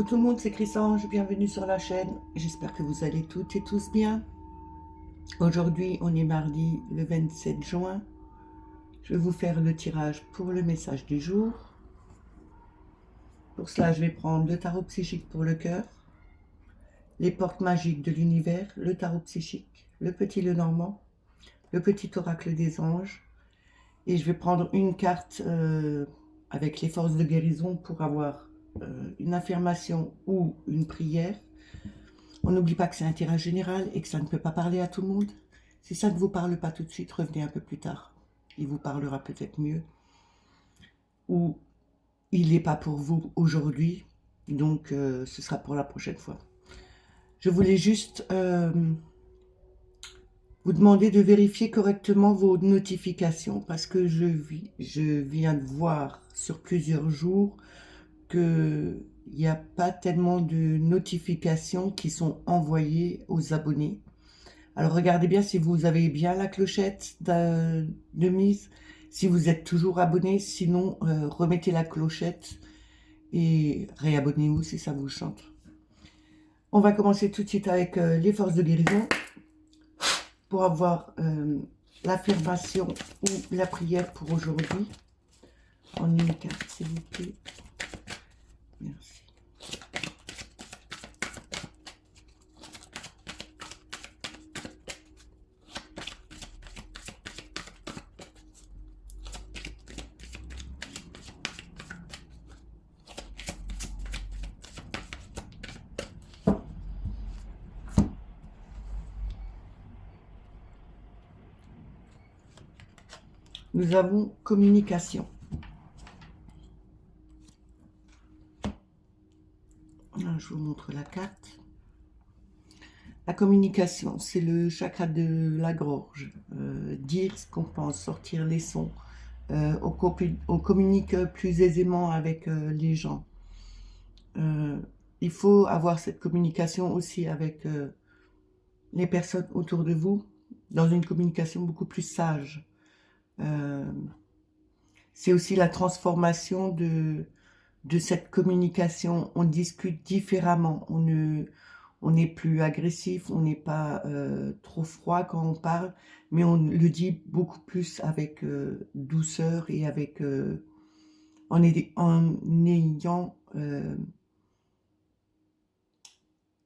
Coucou tout le monde, c'est Chrysange, bienvenue sur la chaîne. J'espère que vous allez toutes et tous bien. Aujourd'hui, on est mardi le 27 juin. Je vais vous faire le tirage pour le message du jour. Pour cela, je vais prendre le tarot psychique pour le cœur, les portes magiques de l'univers, le tarot psychique, le petit Lenormand, le petit oracle des anges. Et je vais prendre une carte avec les forces de guérison pour avoir une affirmation ou une prière. On n'oublie pas que c'est un tirage général et que ça ne peut pas parler à tout le monde. Si ça ne vous parle pas tout de suite, revenez un peu plus tard. Il vous parlera peut-être mieux. Ou il n'est pas pour vous aujourd'hui, donc ce sera pour la prochaine fois. Je voulais juste vous demander de vérifier correctement vos notifications parce que je viens de voir sur plusieurs jours qu'il n'y a pas tellement de notifications qui sont envoyées aux abonnés. Alors regardez bien si vous avez bien la clochette de mise, si vous êtes toujours abonné, sinon remettez la clochette et réabonnez-vous si ça vous chante. On va commencer tout de suite avec les forces de guérison pour avoir l'affirmation ou la prière pour aujourd'hui. En une carte s'il vous plaît. Merci. Nous avons communication. Je vous montre la carte. La communication, c'est le chakra de la gorge. Dire ce qu'on pense, sortir les sons. On communique plus aisément avec les gens. Il faut avoir cette communication aussi avec les personnes autour de vous, dans une communication beaucoup plus sage. C'est aussi la transformation de cette communication. On discute différemment, on n'est plus agressif, on n'est pas trop froid quand on parle, mais on le dit beaucoup plus avec douceur et avec en ayant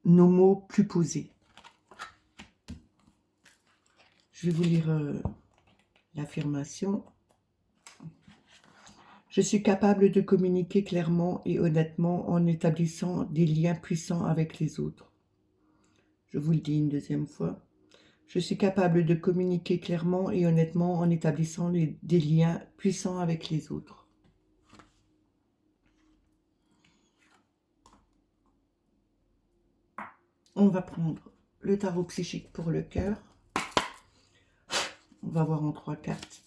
nos mots plus posés. Je vais vous lire l'affirmation. Je suis capable de communiquer clairement et honnêtement en établissant des liens puissants avec les autres. Je vous le dis une deuxième fois. Je suis capable de communiquer clairement et honnêtement en établissant des liens puissants avec les autres. On va prendre le tarot psychique pour le cœur. On va voir en 3 cartes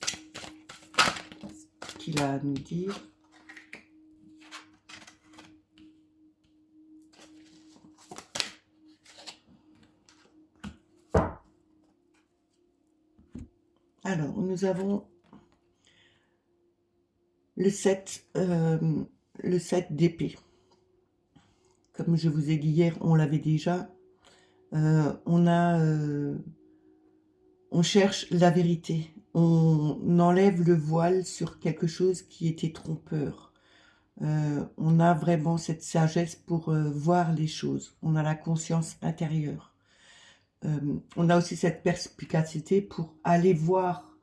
ce qu'il a à nous dire. Alors, nous avons le 7 d'épée. Comme je vous ai dit hier, on l'avait déjà. On cherche la vérité. On enlève le voile sur quelque chose qui était trompeur. On a vraiment cette sagesse pour voir les choses. On a la conscience intérieure. On a aussi cette perspicacité pour aller voir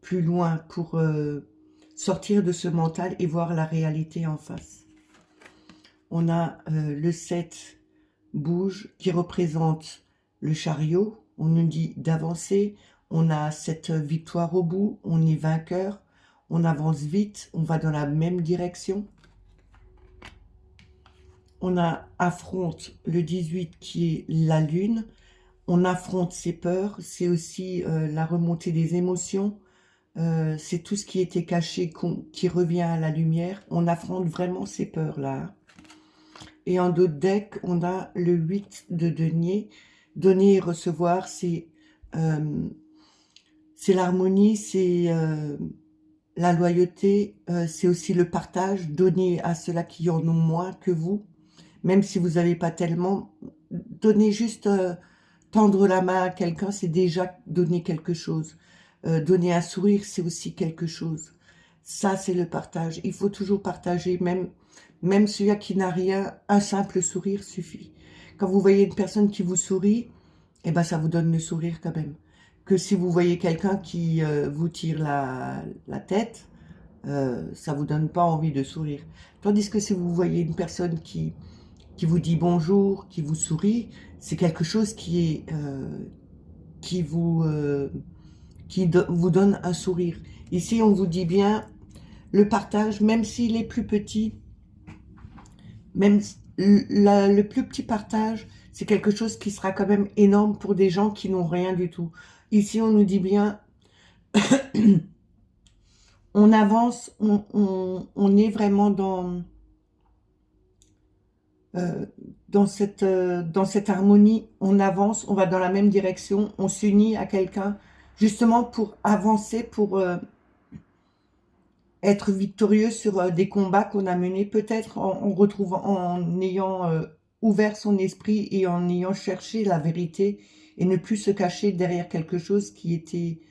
plus loin, pour sortir de ce mental et voir la réalité en face. On a le 7 bouge qui représente le chariot. On nous dit d'avancer. On a cette victoire au bout. On est vainqueur. On avance vite. On va dans la même direction. On a affronte le 18 qui est la lune. On affronte ses peurs. C'est aussi la remontée des émotions. C'est tout ce qui était caché qui revient à la lumière. On affronte vraiment ces peurs-là. Et en d'autres decks, on a le 8 de denier. Donner et recevoir, c'est l'harmonie, c'est la loyauté, c'est aussi le partage. Donner à ceux-là qui en ont moins que vous. même si vous n'avez pas tellement, donner juste, tendre la main à quelqu'un, c'est déjà donner quelque chose. Donner un sourire, c'est aussi quelque chose. Ça, c'est le partage. Il faut toujours partager, même celui qui n'a rien, un simple sourire suffit. Quand vous voyez une personne qui vous sourit, eh ben, ça vous donne le sourire quand même. Que si vous voyez quelqu'un qui vous tire la tête, ça vous donne pas envie de sourire. Tandis que si vous voyez une personne qui vous dit bonjour, qui vous sourit, c'est quelque chose qui vous, vous donne un sourire. Ici, on vous dit bien, le partage, même s'il est plus petit, même le plus petit partage, c'est quelque chose qui sera quand même énorme pour des gens qui n'ont rien du tout. Ici, on nous dit bien, on avance, on est vraiment dans cette harmonie, on avance, on va dans la même direction, on s'unit à quelqu'un, justement pour avancer, pour être victorieux sur des combats qu'on a menés, peut-être en retrouvant, en ayant ouvert son esprit et en ayant cherché la vérité et ne plus se cacher derrière quelque chose qui était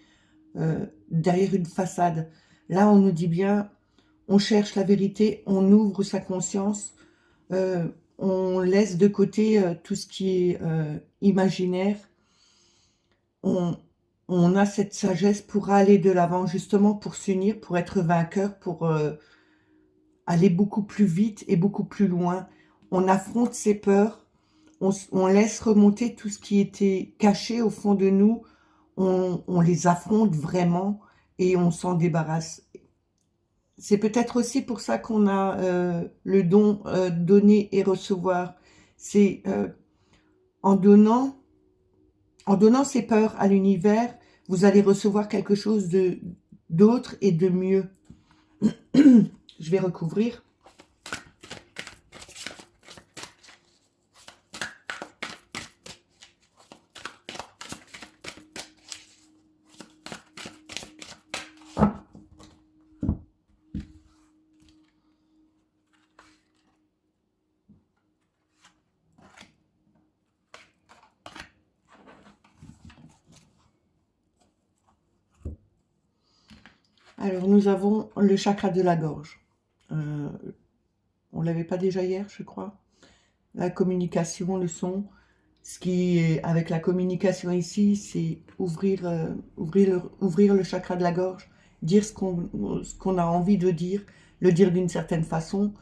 derrière une façade. Là, on nous dit bien, on cherche la vérité, on ouvre sa conscience, on laisse de côté tout ce qui est imaginaire, on, on a cette sagesse pour aller de l'avant, justement pour s'unir, pour être vainqueur, pour aller beaucoup plus vite et beaucoup plus loin. On affronte ses peurs, on laisse remonter tout ce qui était caché au fond de nous, on les affronte vraiment et on s'en débarrasse. C'est peut-être aussi pour ça qu'on a le don donner et recevoir. C'est en donnant ses peurs à l'univers, vous allez recevoir quelque chose d'autre et de mieux. Je vais recouvrir. Alors, nous avons le chakra de la gorge. On ne l'avait pas déjà hier, je crois. La communication, le son. Ce qui est avec la communication ici, c'est ouvrir le chakra de la gorge, dire ce qu'on a envie de dire, le dire d'une certaine façon,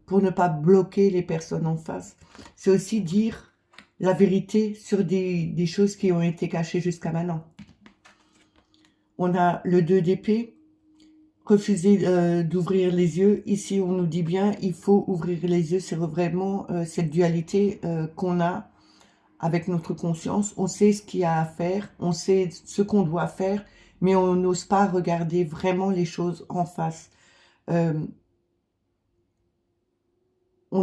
pour ne pas bloquer les personnes en face. C'est aussi dire la vérité sur des choses qui ont été cachées jusqu'à maintenant. On a le 2 d'épée, refuser d'ouvrir les yeux. Ici, on nous dit bien, il faut ouvrir les yeux. C'est vraiment cette dualité qu'on a avec notre conscience. On sait ce qu'il y a à faire, on sait ce qu'on doit faire, mais on n'ose pas regarder vraiment les choses en face. On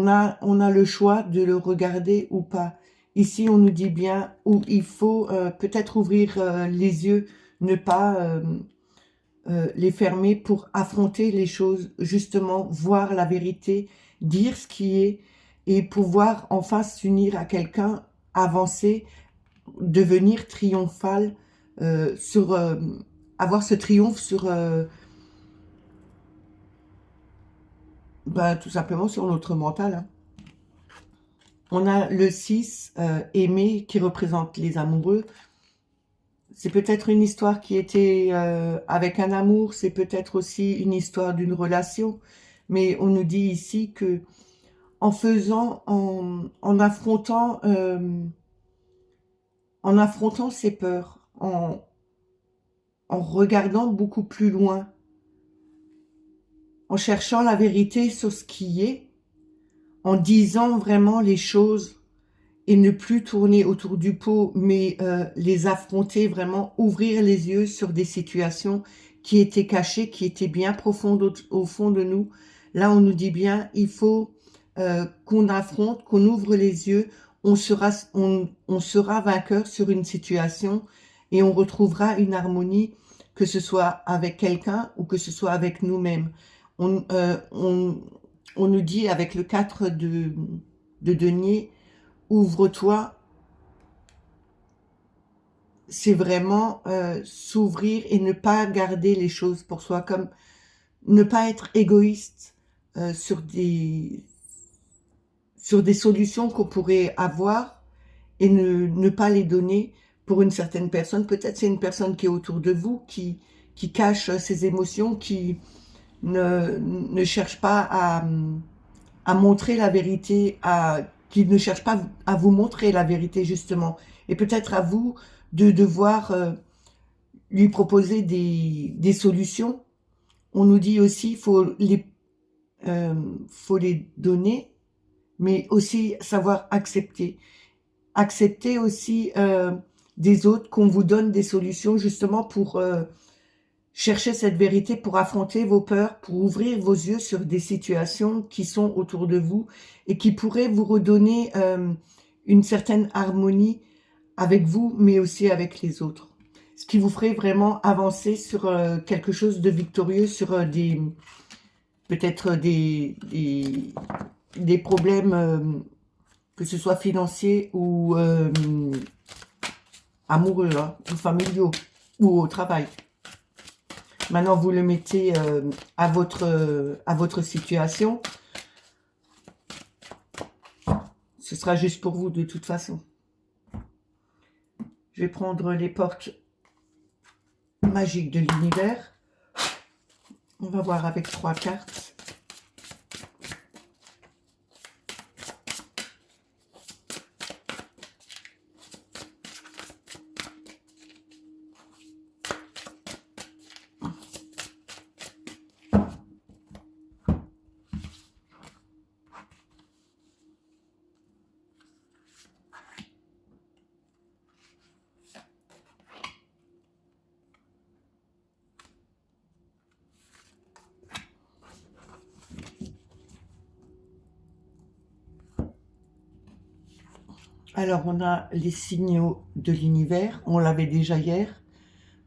a le choix de le regarder ou pas. Ici, on nous dit bien où il faut peut-être ouvrir les yeux, ne pas les fermer pour affronter les choses, justement, voir la vérité, dire ce qui est, et pouvoir enfin s'unir à quelqu'un, avancer, devenir triomphal, avoir ce triomphe sur, tout simplement sur notre mental. Hein. On a le 6, aimer, qui représente les amoureux. C'est peut-être une histoire qui était avec un amour, c'est peut-être aussi une histoire d'une relation, mais on nous dit ici que en affrontant ses peurs, en regardant beaucoup plus loin, en cherchant la vérité sur ce qui est, en disant vraiment les choses et ne plus tourner autour du pot, mais les affronter vraiment, ouvrir les yeux sur des situations qui étaient cachées, qui étaient bien profondes au fond de nous. Là, on nous dit bien, il faut qu'on affronte, qu'on ouvre les yeux, on sera vainqueur sur une situation et on retrouvera une harmonie, que ce soit avec quelqu'un ou que ce soit avec nous-mêmes. On nous dit avec le 4 de denier, ouvre-toi, c'est vraiment s'ouvrir et ne pas garder les choses pour soi, comme ne pas être égoïste sur des solutions qu'on pourrait avoir et ne pas les donner pour une certaine personne. Peut-être c'est une personne qui est autour de vous, qui cache ses émotions, qui ne cherche pas à montrer la vérité, qui ne cherche pas à vous montrer la vérité justement. Et peut-être à vous de devoir lui proposer des solutions. On nous dit aussi faut les donner, mais aussi savoir accepter. Accepter aussi des autres qu'on vous donne des solutions justement pour chercher cette vérité, pour affronter vos peurs, pour ouvrir vos yeux sur des situations qui sont autour de vous et qui pourraient vous redonner une certaine harmonie avec vous, mais aussi avec les autres. Ce qui vous ferait vraiment avancer sur quelque chose de victorieux, sur peut-être des problèmes, que ce soit financiers ou amoureux, hein, ou familiaux, ou au travail. Maintenant, vous le mettez à votre situation. Ce sera juste pour vous de toute façon. Je vais prendre les portes magiques de l'univers. On va voir avec 3 cartes. Alors, on a les signaux de l'univers. On l'avait déjà hier.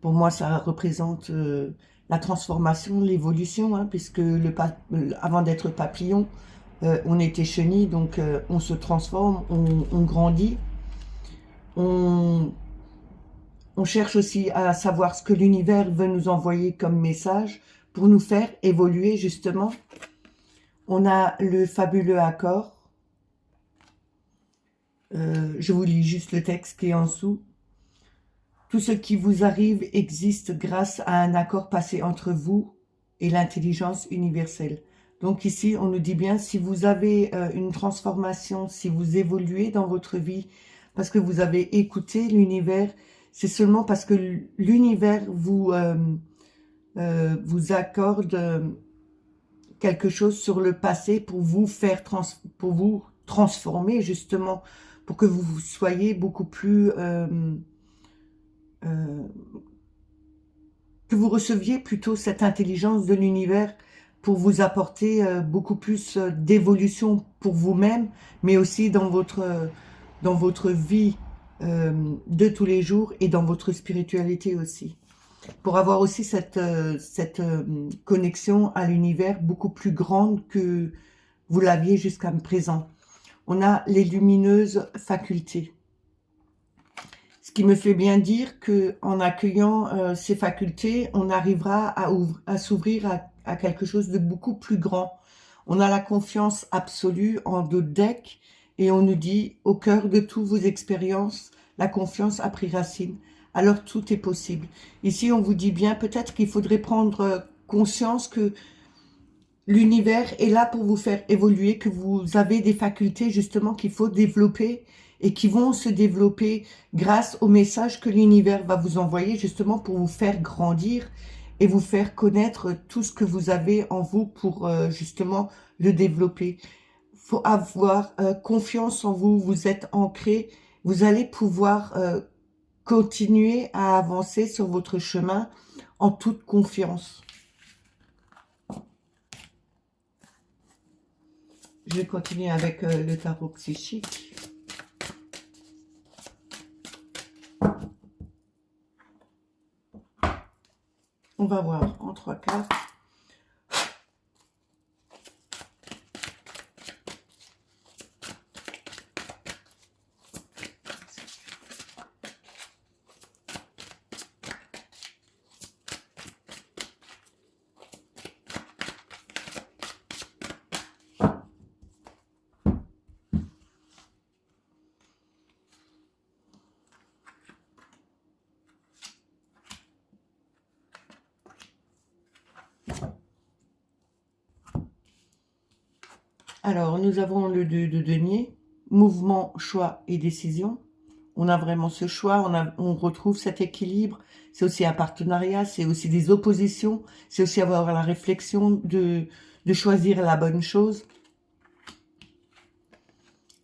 Pour moi, ça représente la transformation, l'évolution, hein, puisque avant d'être papillon, on était chenille, donc on se transforme, on grandit. On cherche aussi à savoir ce que l'univers veut nous envoyer comme message pour nous faire évoluer, justement. On a le fabuleux accord. Je vous lis juste le texte qui est en dessous. Tout ce qui vous arrive existe grâce à un accord passé entre vous et l'intelligence universelle. Donc ici, on nous dit bien, si vous avez une transformation, si vous évoluez dans votre vie, parce que vous avez écouté l'univers, c'est seulement parce que l'univers vous accorde quelque chose sur le passé pour vous faire pour vous transformer justement, pour que vous soyez beaucoup plus que vous receviez plutôt cette intelligence de l'univers pour vous apporter beaucoup plus d'évolution pour vous-même, mais aussi dans votre vie de tous les jours et dans votre spiritualité aussi. Pour avoir aussi cette connexion à l'univers beaucoup plus grande que vous l'aviez jusqu'à présent. On a les lumineuses facultés. Ce qui me fait bien dire que en accueillant ces facultés, on arrivera à s'ouvrir à quelque chose de beaucoup plus grand. On a la confiance absolue en d'autres decks et on nous dit, au cœur de toutes vos expériences, la confiance a pris racine. Alors tout est possible. Ici, on vous dit bien, peut-être qu'il faudrait prendre conscience que l'univers est là pour vous faire évoluer, que vous avez des facultés justement qu'il faut développer et qui vont se développer grâce au message que l'univers va vous envoyer justement pour vous faire grandir et vous faire connaître tout ce que vous avez en vous pour justement le développer. Il faut avoir confiance en vous, vous êtes ancré, vous allez pouvoir continuer à avancer sur votre chemin en toute confiance. Je vais continuer avec le tarot psychique. On va voir en 3 cartes. Alors, nous avons le 2 de denier, mouvement, choix et décision. On a vraiment ce choix, on retrouve cet équilibre. C'est aussi un partenariat, c'est aussi des oppositions, c'est aussi avoir la réflexion de choisir la bonne chose.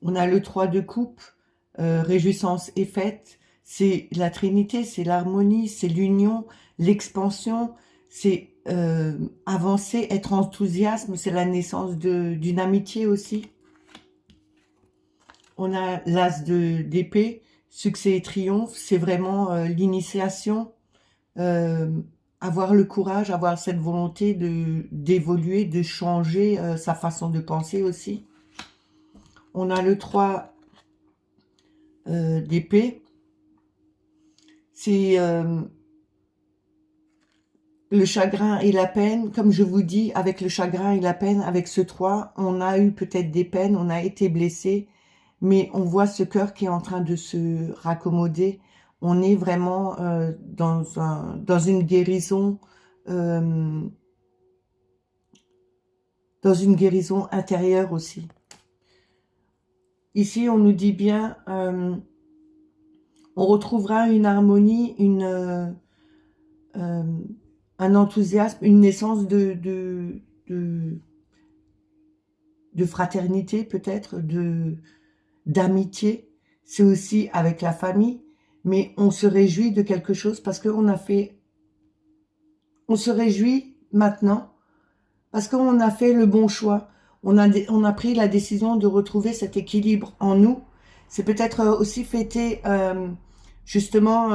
On a le 3 de coupe, réjouissance et fête. C'est la Trinité, c'est l'harmonie, c'est l'union, l'expansion, c'est avancer, être enthousiasme, c'est la naissance d'une amitié aussi. On a l'as d'épée, succès et triomphe, c'est vraiment l'initiation, avoir le courage, avoir cette volonté d'évoluer, de changer sa façon de penser aussi. On a le 3 d'épée, c'est le chagrin et la peine. Comme je vous dis, avec le chagrin et la peine, avec ce 3, on a eu peut-être des peines, on a été blessé, mais on voit ce cœur qui est en train de se raccommoder. On est vraiment dans une guérison, intérieure aussi. Ici, on nous dit bien, on retrouvera une harmonie, un enthousiasme, une naissance de fraternité peut-être, d'amitié. C'est aussi avec la famille, mais on se réjouit de quelque chose parce qu'on a fait... On se réjouit maintenant parce qu'on a fait le bon choix. On a pris la décision de retrouver cet équilibre en nous. C'est peut-être aussi fêter justement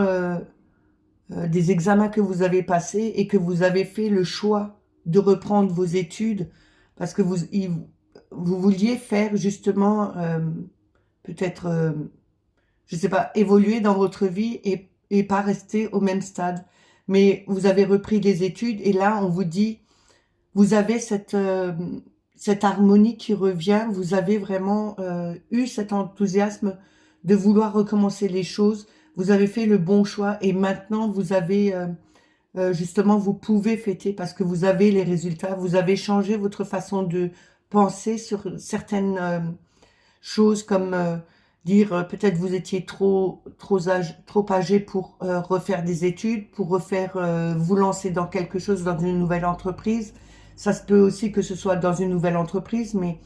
des examens que vous avez passés et que vous avez fait le choix de reprendre vos études parce que vous vouliez faire justement peut-être, je ne sais pas, évoluer dans votre vie et pas rester au même stade. Mais vous avez repris des études et là, on vous dit, vous avez cette harmonie qui revient, vous avez vraiment eu cet enthousiasme de vouloir recommencer les choses, vous avez fait le bon choix et maintenant vous avez justement, vous pouvez fêter parce que vous avez les résultats, vous avez changé votre façon de penser sur certaines choses comme dire peut-être vous étiez trop âgé pour refaire des études, pour vous lancer dans quelque chose, dans une nouvelle entreprise. Ça se peut aussi que ce soit dans une nouvelle entreprise, mais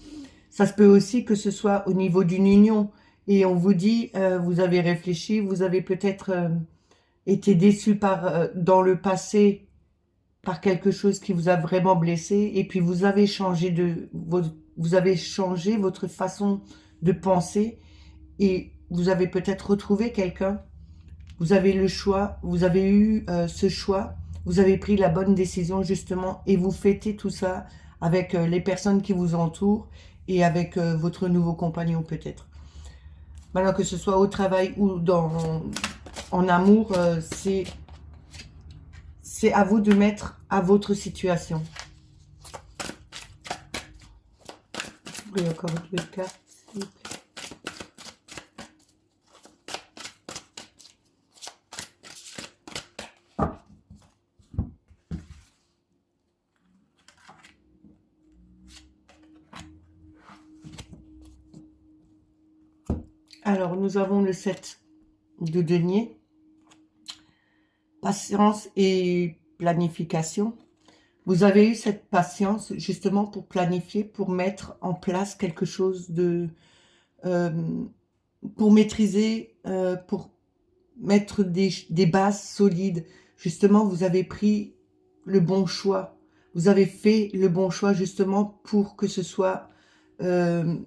ça se peut aussi que ce soit au niveau d'une union. Et on vous dit, vous avez réfléchi, vous avez peut-être été déçu dans le passé par quelque chose qui vous a vraiment blessé, et puis vous avez changé votre façon de penser, et vous avez peut-être retrouvé quelqu'un. Vous avez le choix, vous avez eu ce choix, vous avez pris la bonne décision justement, et vous fêtez tout ça avec les personnes qui vous entourent et avec votre nouveau compagnon peut-être. Maintenant, que ce soit au travail ou en amour, c'est à vous de mettre à votre situation. Et encore deux cartes. Alors, nous avons le 7 de denier. Patience et planification. Vous avez eu cette patience justement pour planifier, pour mettre en place quelque chose pour maîtriser, pour mettre des bases solides. Justement, vous avez pris le bon choix. Vous avez fait le bon choix justement pour que ce soit dans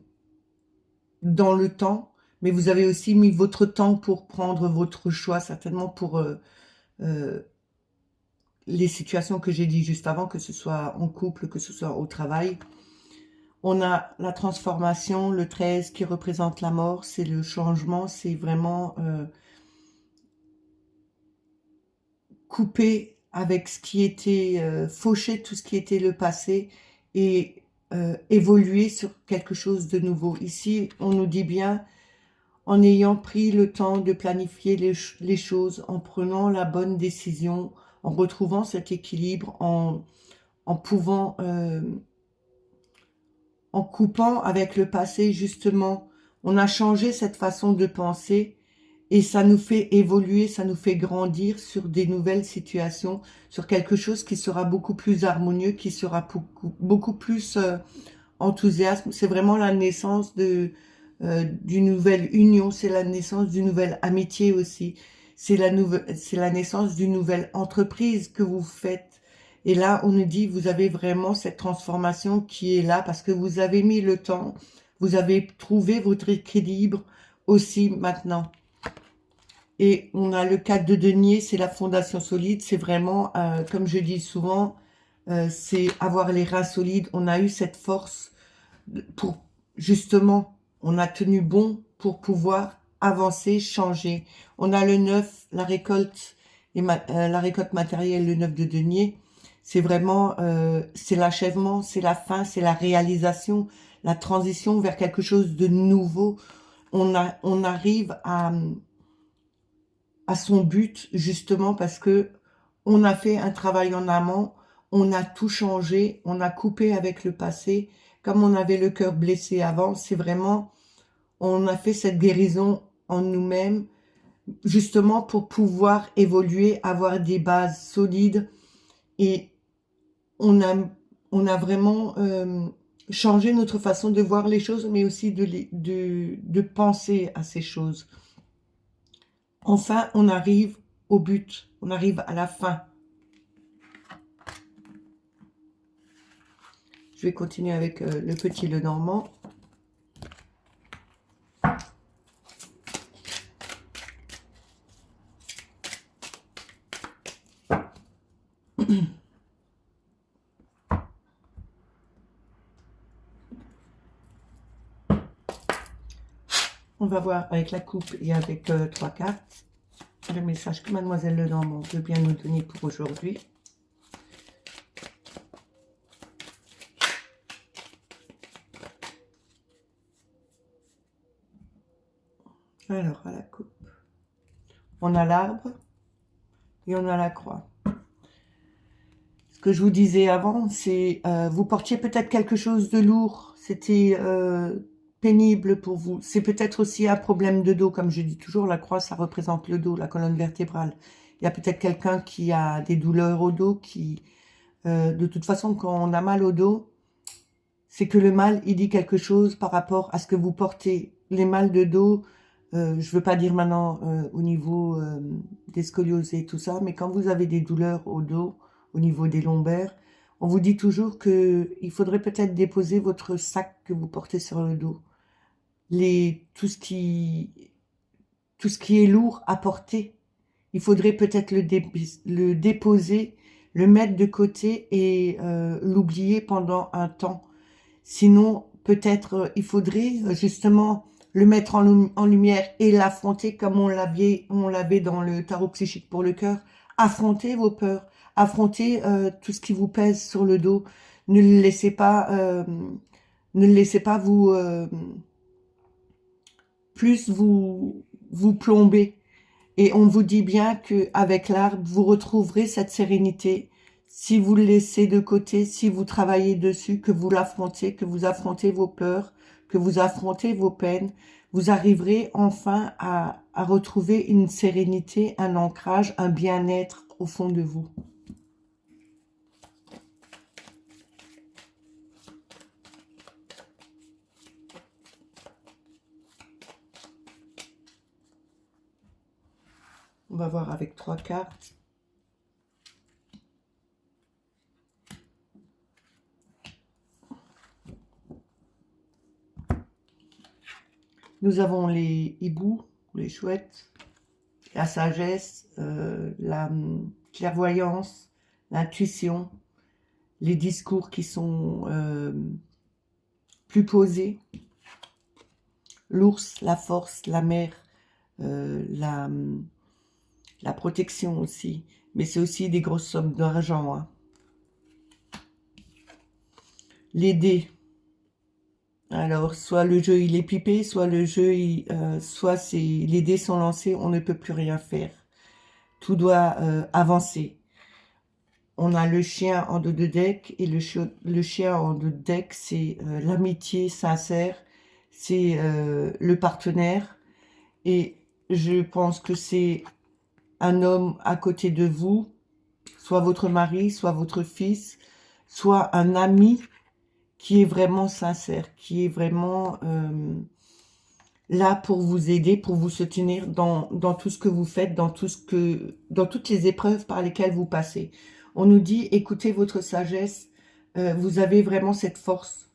le temps. Mais vous avez aussi mis votre temps pour prendre votre choix, certainement pour les situations que j'ai dit juste avant, que ce soit en couple, que ce soit au travail. On a la transformation, le 13 qui représente la mort, c'est le changement, c'est vraiment couper avec ce qui était, faucher tout ce qui était le passé et évoluer sur quelque chose de nouveau. Ici, on nous dit bien, en ayant pris le temps de planifier les choses, en prenant la bonne décision, en retrouvant cet équilibre, en pouvant en coupant avec le passé, justement, on a changé cette façon de penser et ça nous fait évoluer, ça nous fait grandir sur des nouvelles situations, sur quelque chose qui sera beaucoup plus harmonieux, qui sera beaucoup plus enthousiasme. C'est vraiment la naissance d'une nouvelle union, c'est la naissance d'une nouvelle amitié aussi. C'est la naissance d'une nouvelle entreprise que vous faites. Et là, on nous dit, vous avez vraiment cette transformation qui est là parce que vous avez mis le temps, vous avez trouvé votre équilibre aussi maintenant. Et on a le 4 de denier, c'est la fondation solide, c'est vraiment, comme je dis souvent, c'est avoir les reins solides. On a eu cette force pour, justement, on a tenu bon pour pouvoir avancer, changer. On a le 9, la récolte, la récolte matérielle, le 9 de denier. C'est vraiment, c'est l'achèvement, c'est la fin, c'est la réalisation, la transition vers quelque chose de nouveau. On arrive à son but, justement, parce que on a fait un travail en amont, on a tout changé, on a coupé avec le passé. Comme on avait le cœur blessé avant, c'est vraiment, on a fait cette guérison en nous-mêmes, justement pour pouvoir évoluer, avoir des bases solides. Et on a vraiment changé notre façon de voir les choses, mais aussi de penser à ces choses. Enfin, on arrive au but, on arrive à la fin. Je vais continuer avec le petit Lenormand. On va voir avec la coupe et avec 3 cartes le message que Mademoiselle Lenormand veut bien nous donner pour aujourd'hui. Alors, à la coupe, on a l'arbre et on a la croix. Ce que je vous disais avant, c'est vous portiez peut-être quelque chose de lourd, c'était pénible pour vous. C'est peut-être aussi un problème de dos, comme je dis toujours, la croix, ça représente le dos, la colonne vertébrale. Il y a peut-être quelqu'un qui a des douleurs au dos, qui, de toute façon, quand on a mal au dos, c'est que le mal, il dit quelque chose par rapport à ce que vous portez. Les mal de dos, je veux pas dire maintenant au niveau des scolioses et tout ça, mais quand vous avez des douleurs au dos, au niveau des lombaires, on vous dit toujours que il faudrait peut-être déposer votre sac que vous portez sur le dos. Tout ce qui est lourd à porter, il faudrait peut-être le déposer, le mettre de côté et l'oublier pendant un temps. Sinon, peut-être il faudrait justement le mettre en lumière et l'affronter comme on l'avait dans le tarot psychique pour le cœur. Affrontez vos peurs, affrontez tout ce qui vous pèse sur le dos. Ne le laissez pas, vous plus vous plomber. Et on vous dit bien que avec l'arbre, vous retrouverez cette sérénité. Si vous le laissez de côté, si vous travaillez dessus, que vous l'affrontez, que vous affrontez vos peurs, que vous affrontez vos peines, vous arriverez enfin à retrouver une sérénité, un ancrage, un bien-être au fond de vous. On va voir avec 3 cartes. Nous avons les hiboux, les chouettes, la sagesse, la clairvoyance, l'intuition, les discours qui sont plus posés, l'ours, la force, la mer, la protection aussi, mais c'est aussi des grosses sommes d'argent. Hein. Les dés. Alors, soit le jeu il est pipé, soit le jeu, soit les dés sont lancés, on ne peut plus rien faire. Tout doit avancer. On a le chien en dos de deck, et le chien en dos de deck, c'est l'amitié sincère, c'est le partenaire, et je pense que c'est un homme à côté de vous, soit votre mari, soit votre fils, soit un ami qui est vraiment sincère, qui est vraiment là pour vous aider, pour vous soutenir dans tout ce que vous faites, dans toutes les épreuves par lesquelles vous passez. On nous dit, écoutez votre sagesse, vous avez vraiment cette force,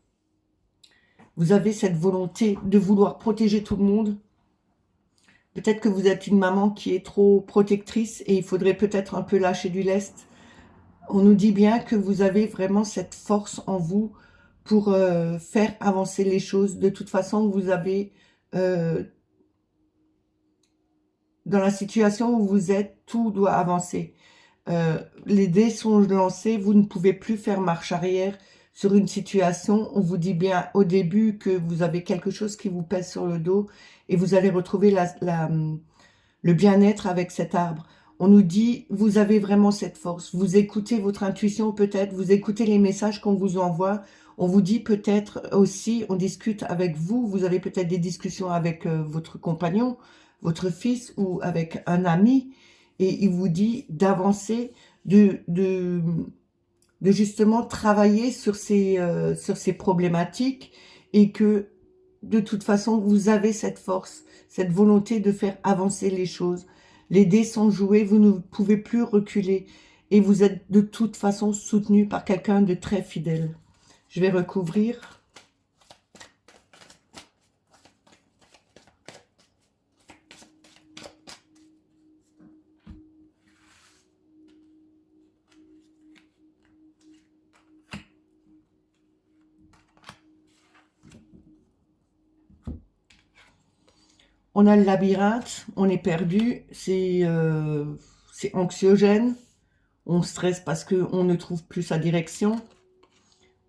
vous avez cette volonté de vouloir protéger tout le monde. Peut-être que vous êtes une maman qui est trop protectrice et il faudrait peut-être un peu lâcher du lest. On nous dit bien que vous avez vraiment cette force en vous pour faire avancer les choses. De toute façon, vous avez, dans la situation où vous êtes, tout doit avancer. Les dés sont lancés, vous ne pouvez plus faire marche arrière sur une situation. On vous dit bien au début que vous avez quelque chose qui vous pèse sur le dos et vous allez retrouver le bien-être avec cet arbre. On nous dit, vous avez vraiment cette force. Vous écoutez votre intuition peut-être, vous écoutez les messages qu'on vous envoie. On vous dit peut-être aussi, on discute avec vous, vous avez peut-être des discussions avec votre compagnon, votre fils ou avec un ami, et il vous dit d'avancer, de justement travailler sur ces problématiques, et que de toute façon, vous avez cette force, cette volonté de faire avancer les choses. Les dés sont joués, vous ne pouvez plus reculer, et vous êtes de toute façon soutenu par quelqu'un de très fidèle. Je vais recouvrir. On a le labyrinthe, on est perdu, c'est anxiogène, on stresse parce qu'on ne trouve plus sa direction.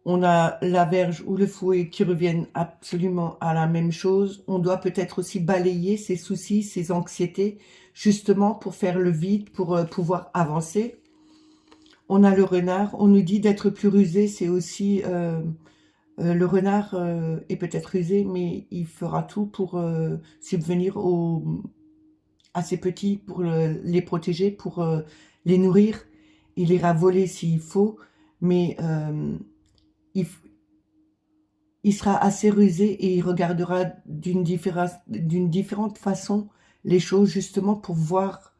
On a la verge ou le fouet qui reviennent absolument à la même chose. On doit peut-être aussi balayer ses soucis, ses anxiétés, justement pour faire le vide, pour pouvoir avancer. On a le renard, on nous dit d'être plus rusé, c'est aussi... le renard est peut-être rusé, mais il fera tout pour subvenir à ses petits, pour les protéger, pour les nourrir. Il ira voler s'il faut, mais il sera assez rusé et il regardera d'une différente façon les choses, justement pour voir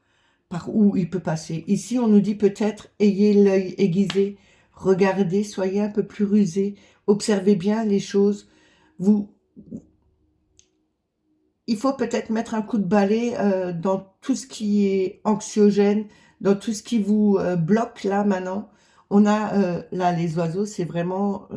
par où il peut passer. Ici, on nous dit peut-être, ayez l'œil aiguisé, regardez, soyez un peu plus rusé, observez bien les choses. Il faut peut-être mettre un coup de balai dans tout ce qui est anxiogène, dans tout ce qui vous bloque là maintenant. On a là les oiseaux, c'est vraiment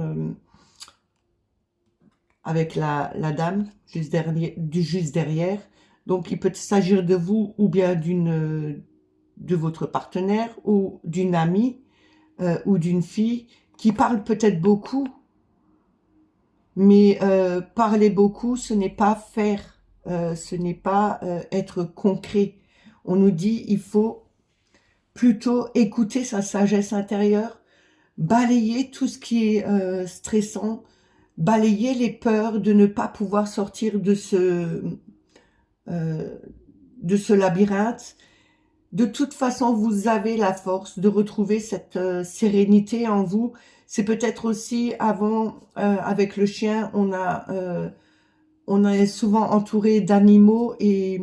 avec la dame juste derrière. Donc il peut s'agir de vous ou bien de votre partenaire ou d'une amie ou d'une fille qui parle peut-être beaucoup, mais parler beaucoup, ce n'est pas faire, ce n'est pas être concret. On nous dit il faut plutôt écouter sa sagesse intérieure, balayer tout ce qui est stressant, balayer les peurs de ne pas pouvoir sortir de ce labyrinthe. De toute façon, vous avez la force de retrouver cette sérénité en vous. C'est peut-être aussi avant, avec le chien, on est souvent entouré d'animaux et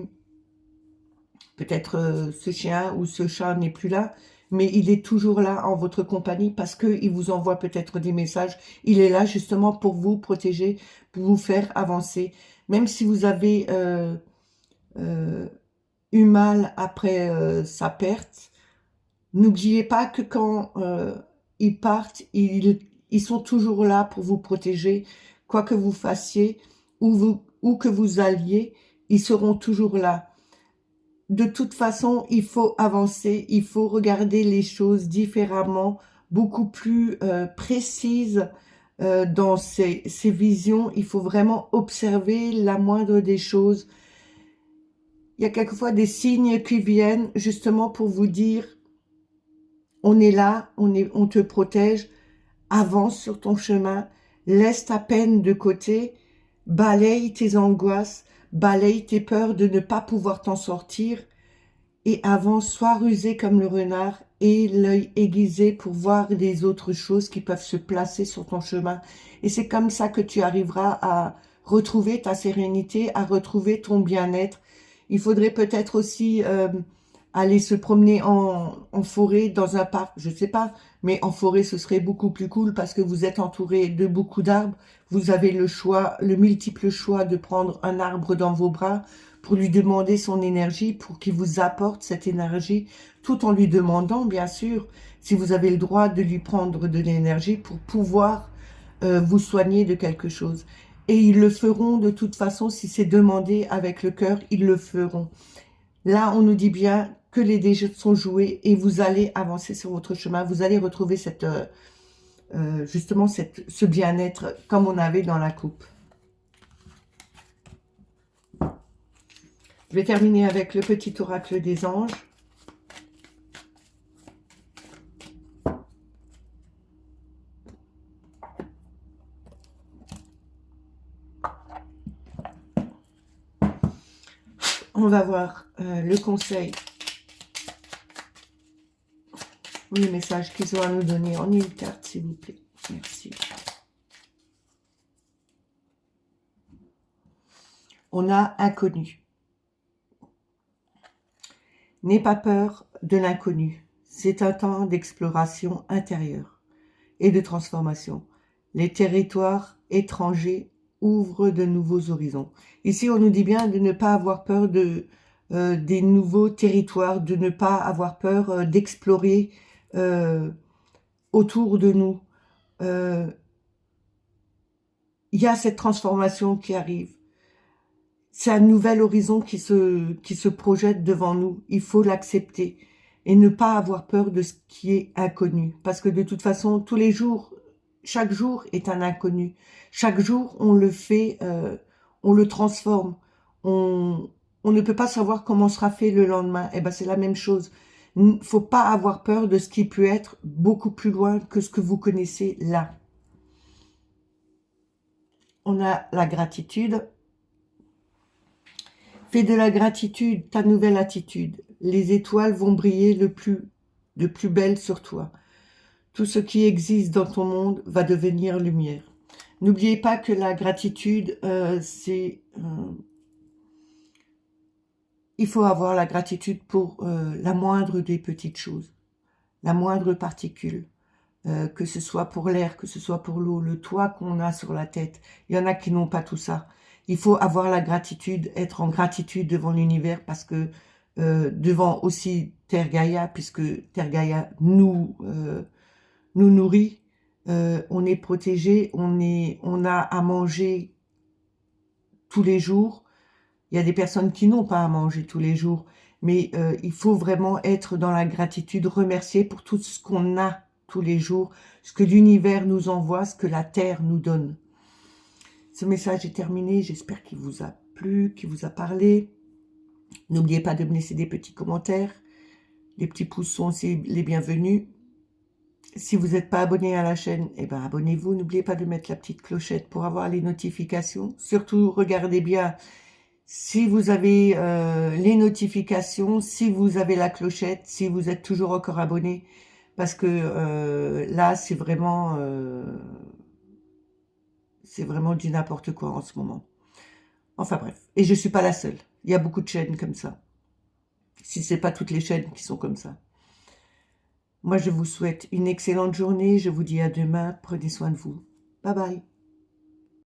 peut-être ce chien ou ce chat n'est plus là, mais il est toujours là en votre compagnie parce qu'il vous envoie peut-être des messages. Il est là justement pour vous protéger, pour vous faire avancer. Même si vous avez eu mal après sa perte, n'oubliez pas que quand ils partent, ils sont toujours là pour vous protéger. Quoi que vous fassiez, où que vous alliez, ils seront toujours là. De toute façon, il faut avancer, il faut regarder les choses différemment, beaucoup plus précises dans ces visions. Il faut vraiment observer la moindre des choses. Il y a quelquefois des signes qui viennent justement pour vous dire On est là, on te protège, avance sur ton chemin, laisse ta peine de côté, balaye tes angoisses, balaye tes peurs de ne pas pouvoir t'en sortir et avance, sois rusé comme le renard et l'œil aiguisé pour voir les autres choses qui peuvent se placer sur ton chemin. Et c'est comme ça que tu arriveras à retrouver ta sérénité, à retrouver ton bien-être. Il faudrait peut-être aussi aller se promener en forêt, dans un parc, je ne sais pas, mais en forêt ce serait beaucoup plus cool parce que vous êtes entouré de beaucoup d'arbres. Vous avez le choix, le multiple choix de prendre un arbre dans vos bras pour lui demander son énergie, pour qu'il vous apporte cette énergie, tout en lui demandant, bien sûr, si vous avez le droit de lui prendre de l'énergie pour pouvoir vous soigner de quelque chose. Et ils le feront de toute façon, si c'est demandé avec le cœur, ils le feront. Là, on nous dit bien que les dés sont joués et vous allez avancer sur votre chemin, vous allez retrouver justement ce bien-être comme on avait dans la coupe. Je vais terminer avec le petit oracle des anges. On va voir le conseil ou les messages qu'ils ont à nous donner en une carte, s'il vous plaît. Merci. On a inconnu. N'aie pas peur de l'inconnu. C'est un temps d'exploration intérieure et de transformation. Les territoires étrangers ouvrent de nouveaux horizons. Ici, on nous dit bien de ne pas avoir peur des nouveaux territoires, de ne pas avoir peur d'explorer autour de nous. Il y a cette transformation qui arrive. C'est un nouvel horizon qui se projette devant nous. Il faut l'accepter et ne pas avoir peur de ce qui est inconnu. Parce que de toute façon, tous les jours, chaque jour est un inconnu. Chaque jour, on le fait, on le transforme. On ne peut pas savoir comment sera fait le lendemain. Eh ben, c'est la même chose. Il ne faut pas avoir peur de ce qui peut être beaucoup plus loin que ce que vous connaissez là. On a la gratitude. Fais de la gratitude ta nouvelle attitude. Les étoiles vont briller de plus belle sur toi. Tout ce qui existe dans ton monde va devenir lumière. N'oubliez pas que la gratitude, il faut avoir la gratitude pour la moindre des petites choses, la moindre particule, que ce soit pour l'air, que ce soit pour l'eau, le toit qu'on a sur la tête. Il y en a qui n'ont pas tout ça. Il faut avoir la gratitude, être en gratitude devant l'univers parce que devant aussi Terre Gaïa, puisque Terre Gaïa nous nourrit, on est protégé, on a à manger tous les jours. Il y a des personnes qui n'ont pas à manger tous les jours, mais il faut vraiment être dans la gratitude, remercier pour tout ce qu'on a tous les jours, ce que l'univers nous envoie, ce que la Terre nous donne. Ce message est terminé, j'espère qu'il vous a plu, qu'il vous a parlé. N'oubliez pas de me laisser des petits commentaires. Les petits pouces sont aussi les bienvenus. Si vous n'êtes pas abonné à la chaîne, eh ben abonnez-vous. N'oubliez pas de mettre la petite clochette pour avoir les notifications. Surtout, regardez bien si vous avez les notifications, si vous avez la clochette, si vous êtes toujours encore abonné. Parce que là, c'est vraiment du n'importe quoi en ce moment. Enfin bref. Et je ne suis pas la seule. Il y a beaucoup de chaînes comme ça. Si ce n'est pas toutes les chaînes qui sont comme ça. Moi, je vous souhaite une excellente journée. Je vous dis à demain. Prenez soin de vous. Bye bye.